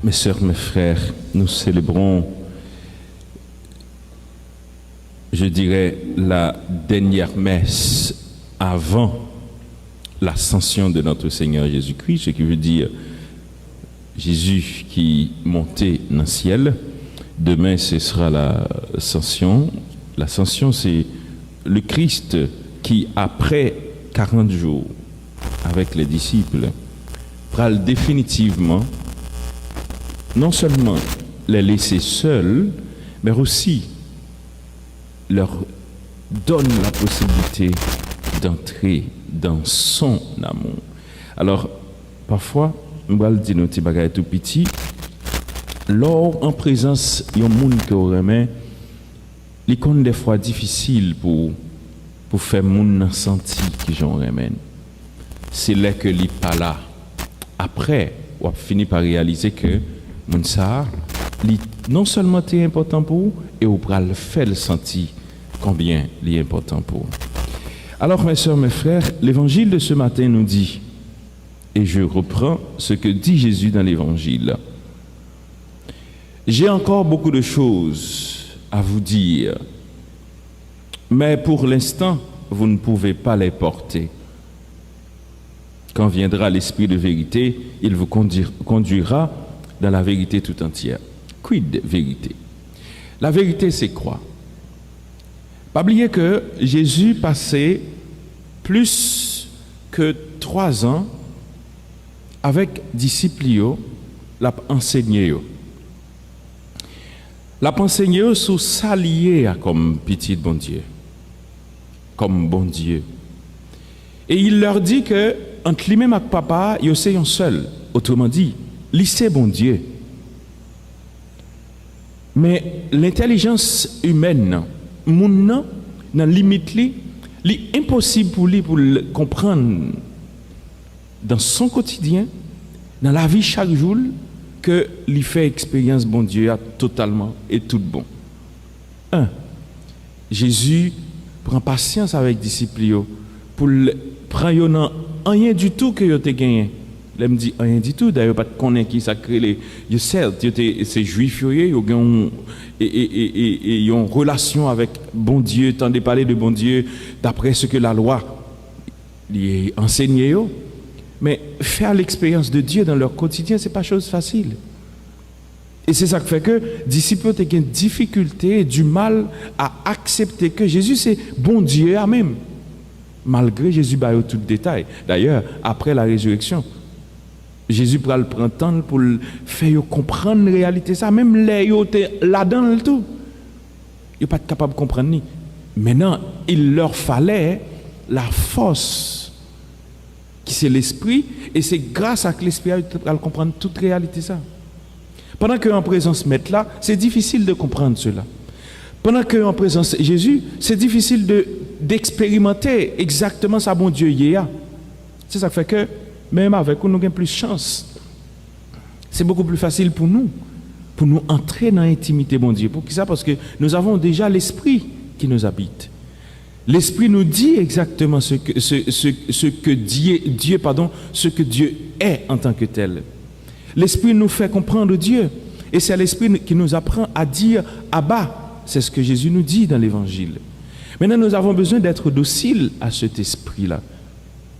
Mes sœurs, mes frères, nous célébrons, je dirais, la dernière messe avant l'ascension de notre Seigneur Jésus-Christ, ce qui veut dire Jésus qui montait dans le ciel. Demain, ce sera l'ascension. L'ascension, c'est le Christ qui, après 40 jours, avec les disciples, fera définitivement non seulement les laisser seuls, mais aussi leur donne la possibilité d'entrer dans son amour. Alors, parfois, on va le dire, nos petits bagages tout petits, lors en présence d'un monde qui aurait aimé, il est des fois difficile pour faire monde senti que j'en aimé. C'est là que il pas là. Après, on a fini par réaliser que moun ça, non seulement est important pour vous, et on pourra le faire le sentir combien il est important pour vous. Alors, mes sœurs, mes frères, l'évangile de ce matin nous dit, et je reprends ce que dit Jésus dans l'évangile. J'ai encore beaucoup de choses à vous dire, mais pour l'instant, vous ne pouvez pas les porter. Quand viendra l'Esprit de vérité, il vous conduira dans la vérité tout entière. Quid vérité? La vérité, c'est quoi? Pas oublier que Jésus passait plus que 3 ans avec disciples, l'a enseigné. L'a enseigné sur s'allier comme petit bon Dieu, comme bon Dieu. Et il leur dit que entre lui-même et papa, il est un seul. Autrement dit, lycée bon Dieu. Mais l'intelligence humaine, mon dans limite li, c'est impossible pour lui pour le comprendre dans son quotidien, dans la vie chaque jour, que lui fait expérience bon Dieu totalement et tout bon. Jésus prend patience avec les disciples pour prendre rien du tout que vous avez gagné. Il me dit rien du tout. D'ailleurs, pas de connaître qui ça crée les. Certes, c'est juif, ils ont une relation avec bon Dieu, tendez parler de bon Dieu d'après ce que la loi lui enseignait. Mais faire l'expérience de Dieu dans leur quotidien, c'est pas chose facile. Et c'est ça qui fait que les disciples ont une difficulté, du mal à accepter que Jésus c'est bon Dieu à même. Malgré Jésus bah tout détail. D'ailleurs, après la résurrection, Jésus prend le temps pour faire comprendre la réalité ça, même les là-dedans le tout. Ils ne sont pas capables de comprendre ni. Maintenant, il leur fallait la force qui c'est l'esprit, et c'est grâce à l'esprit à comprendre toute réalité ça. Pendant qu'en présence maître là, c'est difficile de comprendre cela. Pendant qu'en présence Jésus, c'est difficile d'expérimenter exactement ça bon Dieu y a. C'est ça qui fait que même avec nous avons plus de chance. C'est beaucoup plus facile pour nous entrer dans l'intimité bon Dieu. Pour qui ça? Parce que nous avons déjà l'esprit qui nous habite. L'Esprit nous dit exactement ce que Dieu est en tant que tel. L'Esprit nous fait comprendre Dieu. Et c'est l'Esprit qui nous apprend à dire Abba. C'est ce que Jésus nous dit dans l'Évangile. Maintenant, nous avons besoin d'être dociles à cet esprit-là.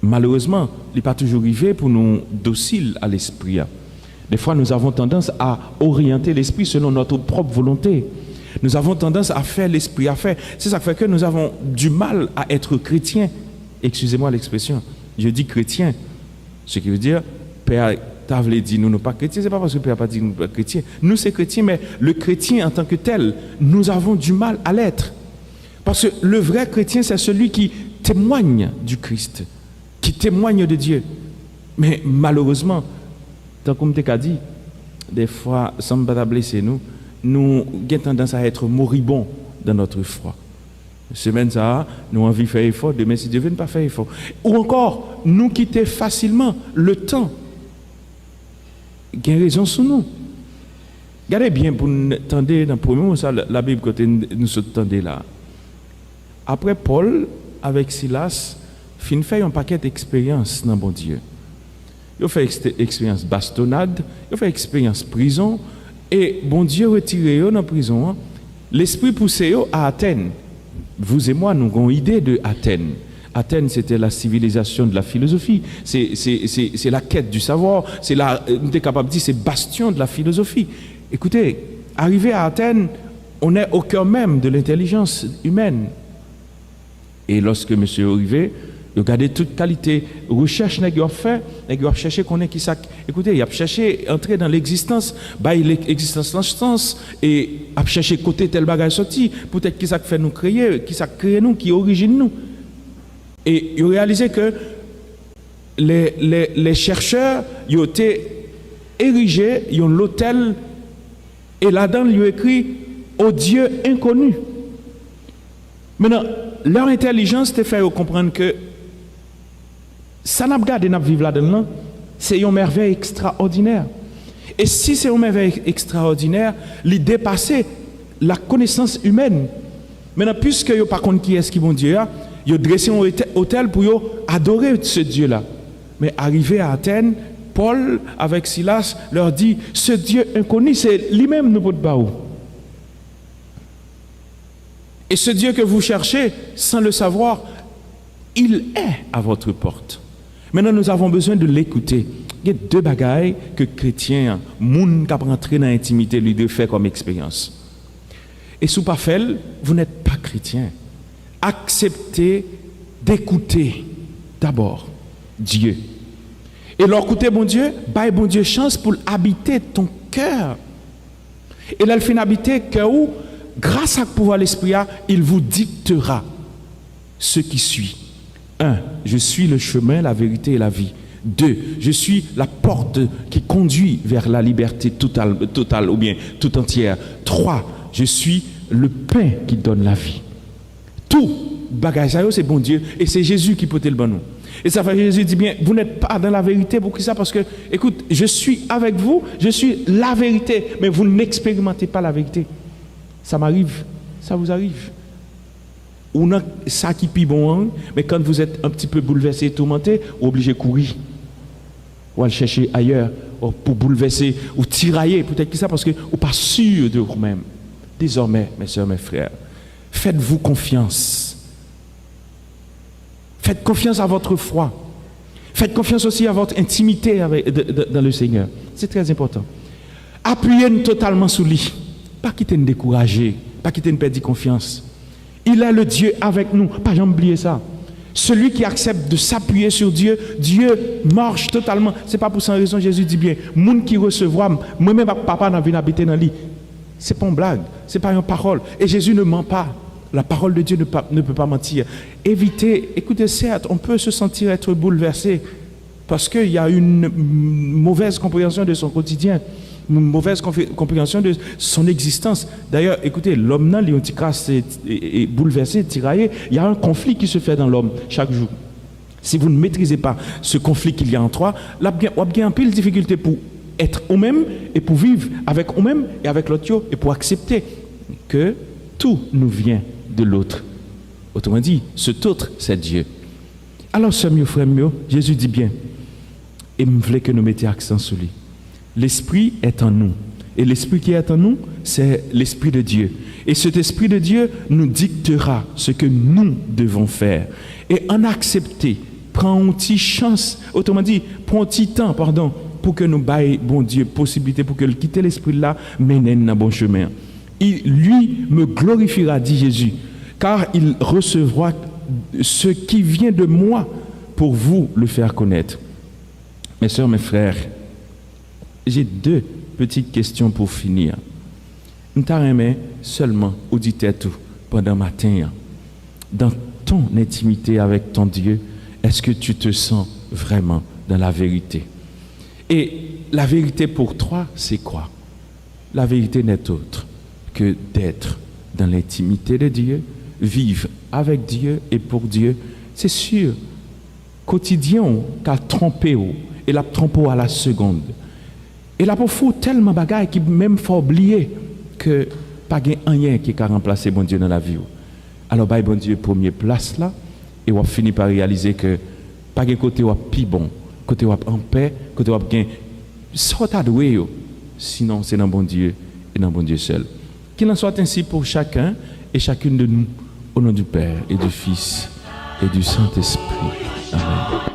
Malheureusement, il n'est pas toujours arrivé pour nous dociles à l'esprit. Des fois, nous avons tendance à orienter l'esprit selon notre propre volonté. Nous avons tendance à faire l'esprit à faire. C'est ça qui fait que nous avons du mal à être chrétiens. Excusez-moi l'expression. Je dis chrétien. Ce qui veut dire, Père t'avait dit, nous ne sommes pas chrétiens. Ce n'est pas parce que Père n'a pas dit nous ne sommes pas chrétiens. Nous, c'est chrétien, mais le chrétien en tant que tel, nous avons du mal à l'être. Parce que le vrai chrétien, c'est celui qui témoigne du Christ, qui témoigne de Dieu. Mais malheureusement, tant qu'on t'a dit, des fois, sans ne pas blesser nous avons tendance à être moribonds dans notre foi. Semaine ça, nous avons envie de faire effort, demain si Dieu veut ne pas faire effort. Ou encore, nous quitter facilement le temps. Il y a raison sur nous. Regardez bien pour nous entendre dans le premier mot, ça, la Bible côté nous entendez là. Après Paul, avec Silas, fin fait un paquet d'expériences dans bon Dieu. ils ont fait expérience bastonnade, ils ont fait expérience prison, et bon Dieu retiré eux dans la prison. Hein. L'esprit poussé eux à Athènes. Vous et moi, nous avons une idée de Athènes. Athènes, c'était la civilisation de la philosophie. C'est la quête du savoir. C'est on est capable de dire, c'est bastion de la philosophie. Écoutez, arrivé à Athènes, on est au cœur même de l'intelligence humaine. Et lorsque M. est arrivé, regardez toute qualité recherche n'est fait, n'est cherché qu'on est qui ça. Écoutez, il a cherché entrer dans l'existence, bah l'existence dans sens et a cherché côté tel bagage sorti, peut-être qui ça fait nous créer, qui ça crée nous, qui origine nous. Et il a réalisé que les chercheurs ils ont été érigés, ils ont l'hôtel et là-dedans ils ont écrit au Dieu inconnu. Maintenant, leur intelligence te fait comprendre que ça n'a pas gardé n'a vivre là-dedans, c'est une merveille extraordinaire. Et si c'est une merveille extraordinaire, il dépasser la connaissance humaine. Maintenant, puisque yo pas contre qui est-ce qui bon Dieu a, yo dressé un hôtel pour yo adorer ce Dieu-là. Mais arrivé à Athènes, Paul avec Silas leur dit ce Dieu inconnu, c'est lui-même nous pouvons pas où. Et ce Dieu que vous cherchez sans le savoir, il est à votre porte. Maintenant, nous avons besoin de l'écouter. Il y a deux bagailles que chrétiens, moun qui a rentré dans l'intimité, lui de faire comme expérience. Et sous pas fait, vous n'êtes pas chrétien. Acceptez d'écouter d'abord Dieu. Et leur écouter bon Dieu, bah bon Dieu chance pour habiter ton cœur. Et là, il fait habiter cœur où, grâce à pouvoir l'esprit, il vous dictera ce qui suit. 1. Je suis le chemin, la vérité et la vie. 2. Je suis la porte qui conduit vers la liberté totale ou bien tout entière. 3. Je suis le pain qui donne la vie. Tout bagage c'est bon Dieu et c'est Jésus qui peut le bon nous. Et ça fait que Jésus dit bien, vous n'êtes pas dans la vérité pour ça parce que, écoute, je suis avec vous, je suis la vérité, mais vous n'expérimentez pas la vérité. Ça m'arrive, ça vous arrive. Ou non, ça qui est bon, mais quand vous êtes un petit peu bouleversé, tourmenté, vous êtes obligé de courir. Ou aller chercher ailleurs pour bouleverser ou tirailler, peut-être que ça, parce que vous n'êtes pas sûr de vous-même. Désormais, mes soeurs, mes frères, faites-vous confiance. Faites confiance à votre foi. Faites confiance aussi à votre intimité dans le Seigneur. C'est très important. Appuyez-nous totalement sur lui. Pas quitter nous décourager, pas quitter nous perdre confiance. Il est le Dieu avec nous. Pas jamais oublier ça. Celui qui accepte de s'appuyer sur Dieu, Dieu marche totalement. C'est pas pour cette raison Jésus dit bien, monde qui recevra, moi-même papa n'a vu habiter dans lui. C'est pas une blague, c'est pas une parole. Et Jésus ne ment pas. La parole de Dieu ne peut pas mentir. Évitez, écoutez, certes, on peut se sentir être bouleversé parce qu'il y a une mauvaise compréhension de son quotidien. Une mauvaise compréhension de son existence. D'ailleurs, écoutez, l'homme là, il est bouleversé, tiraillé. Il y a un conflit qui se fait dans l'homme chaque jour. Si vous ne maîtrisez pas ce conflit qu'il y a en toi, là, vous avez un peu de difficulté pour être vous-même et pour vivre avec vous-même et avec l'autre et pour accepter que tout nous vient de l'autre. Autrement dit, cet autre, c'est Dieu. Alors, ce mieux, frère mieux, Jésus dit bien, et me voulait que nous mettions accent sur lui. L'Esprit est en nous. Et l'Esprit qui est en nous, c'est l'Esprit de Dieu. Et cet Esprit de Dieu nous dictera ce que nous devons faire. Et en accepter, prends une petite chance, autrement dit, prends un petit temps, pour que nous baillons, bon Dieu, possibilité pour que quitter l'Esprit là, mène dans bon chemin. Lui me glorifiera, dit Jésus, car il recevra ce qui vient de moi pour vous le faire connaître. Mes sœurs, mes frères, j'ai deux petites questions pour finir. Nous t'aimons seulement auditer tout pendant matin. Dans ton intimité avec ton Dieu, est-ce que tu te sens vraiment dans la vérité? Et la vérité pour toi, c'est quoi? La vérité n'est autre que d'être dans l'intimité de Dieu, vivre avec Dieu et pour Dieu. C'est sûr, quotidien, qu'a trompé et la trompe à la seconde. Et là, pour fou tellement de bagailles qu'il même faut oublier que pas rien qui a remplacé bon Dieu dans la vie. Alors, bon Dieu, première place là, et on finit par réaliser que pas de côté ou plus bon, côté en paix, côté gain ça t'a doué. Sinon, c'est dans bon Dieu et dans bon Dieu seul. Qu'il en soit ainsi pour chacun et chacune de nous, au nom du Père et du Fils et du Saint-Esprit. Amen.